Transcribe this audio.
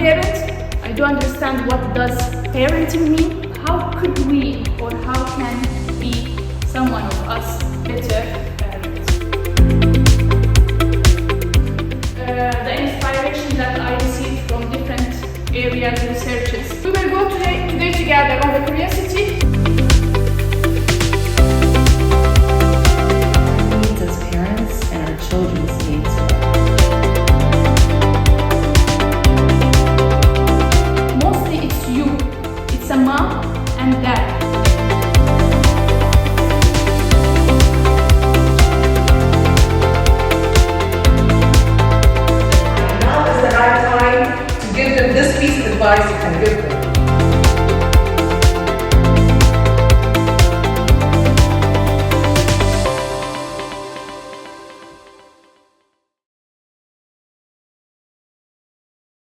parent. I don't understand what does parenting mean. How could we, or how can be someone of us better parents? The inspiration that I received from different areas researches. We will go today together on the curiosity. Our needs as parents and our children's needs. Mostly it's you. It's a mom and dad. Now is the right time to give them this piece of advice you can give them.